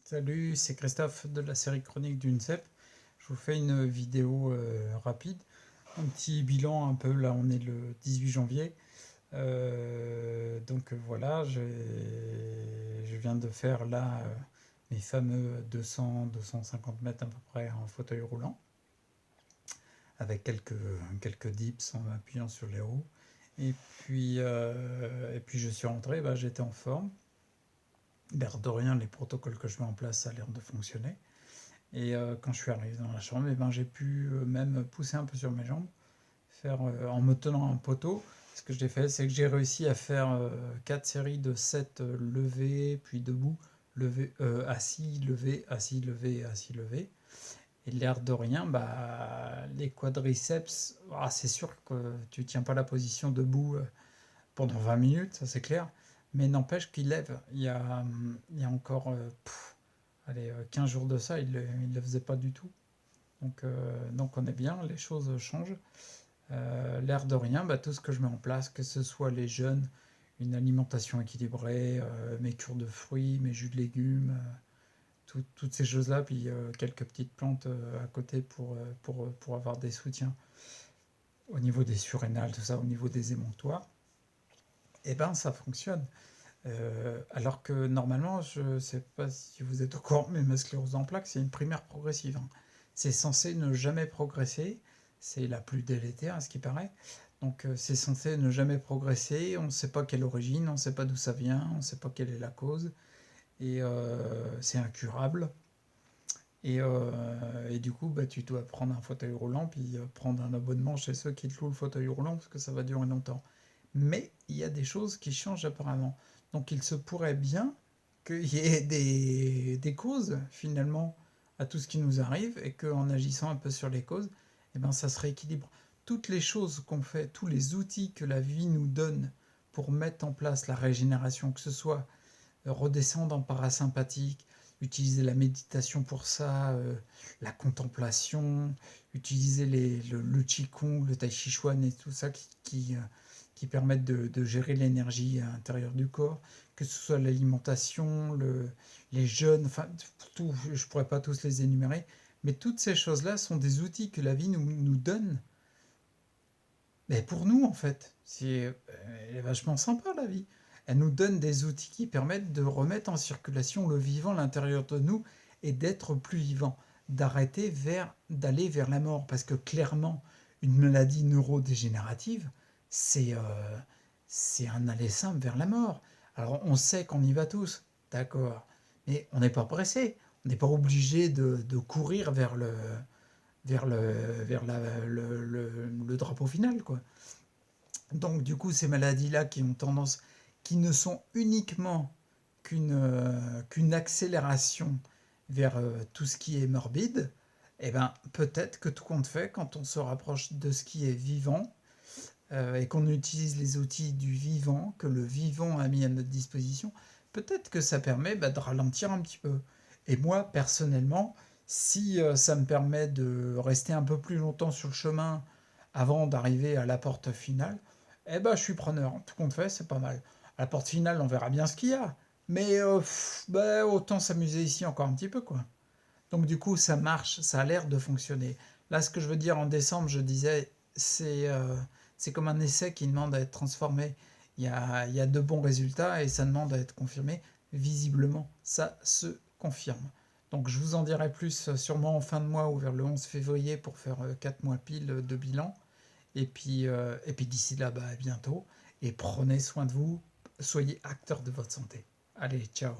Salut, c'est Christophe de la série Chronique d'une CEP. Je vous fais une vidéo rapide, un petit bilan un peu. Là, on est le 18 janvier. Voilà, je viens de faire là mes fameux 200-250 mètres à peu près en fauteuil roulant, avec quelques dips en m'appuyant sur les roues. Et puis je suis rentré, bah, j'étais en forme. L'air de rien, les protocoles que je mets en place, ça a l'air de fonctionner. Et quand je suis arrivé dans la chambre, eh ben, j'ai pu même pousser un peu sur mes jambes, faire en me tenant un poteau. Ce que j'ai fait, c'est que j'ai réussi à faire 4 séries de 7 levées, puis debout, assis, levé, assis, levé, assis, levé. Et l'air de rien, bah, les quadriceps, c'est sûr que tu tiens pas la position debout pendant 20 minutes, ça c'est clair. Mais n'empêche qu'il lève. Il y a encore allez, 15 jours de ça, il ne le faisait pas du tout. Donc on est bien, les choses changent. L'air de rien, bah, tout ce que je mets en place, que ce soit les jeûnes, une alimentation équilibrée, mes cures de fruits, mes jus de légumes, toutes ces choses-là, puis quelques petites plantes à côté pour avoir des soutiens au niveau des surrénales, tout ça, au niveau des émonctoires, et ben ça fonctionne. Alors que normalement, je ne sais pas si vous êtes au courant, mais ma sclérose en plaques, c'est une primaire progressive, hein. C'est censé ne jamais progresser. C'est la plus délétère, à ce qui paraît. Donc c'est censé ne jamais progresser. On ne sait pas quelle origine, on ne sait pas d'où ça vient, on ne sait pas quelle est la cause. Et c'est incurable. Et du coup, bah, tu dois prendre un fauteuil roulant, puis prendre un abonnement chez ceux qui te louent le fauteuil roulant, parce que ça va durer longtemps. Mais il y a des choses qui changent apparemment. Donc il se pourrait bien qu'il y ait des causes finalement à tout ce qui nous arrive et qu'en agissant un peu sur les causes, eh ben, ça se rééquilibre. Toutes les choses qu'on fait, tous les outils que la vie nous donne pour mettre en place la régénération, que ce soit redescendre en parasympathique, utiliser la méditation pour ça, la contemplation, utiliser le qigong, le tai chi chuan et tout ça qui permettent de gérer l'énergie à l'intérieur du corps, que ce soit l'alimentation, les jeûnes, enfin tout, je ne pourrais pas tous les énumérer, mais toutes ces choses-là sont des outils que la vie nous donne. Mais pour nous, en fait, elle est vachement sympa la vie. Elle nous donne des outils qui permettent de remettre en circulation le vivant à l'intérieur de nous et d'être plus vivant, d'aller vers la mort. Parce que clairement, une maladie neurodégénérative, c'est euh, c'est un aller simple vers la mort. Alors on sait qu'on y va tous, d'accord, mais on n'est pas pressé. On n'est pas obligé de courir vers le drapeau final, quoi. Donc du coup, ces maladies-là qui ne sont uniquement qu'une accélération vers tout ce qui est morbide, eh ben peut-être que tout compte fait, quand on se rapproche de ce qui est vivant et qu'on utilise les outils du vivant, que le vivant a mis à notre disposition, peut-être que ça permet de ralentir un petit peu. Et moi, personnellement, si ça me permet de rester un peu plus longtemps sur le chemin avant d'arriver à la porte finale, eh ben je suis preneur. Tout compte fait, c'est pas mal. À la porte finale, on verra bien ce qu'il y a. Mais autant s'amuser ici encore un petit peu, quoi. Donc du coup, ça marche, ça a l'air de fonctionner. Là, ce que je veux dire en décembre, je disais, c'est comme un essai qui demande à être transformé. Il y a de bons résultats et ça demande à être confirmé. Visiblement, ça se confirme. Donc je vous en dirai plus sûrement en fin de mois ou vers le 11 février pour faire 4 mois pile de bilan. Et puis d'ici là, bah, à bientôt. Et prenez soin de vous. Soyez acteur de votre santé. Allez, ciao.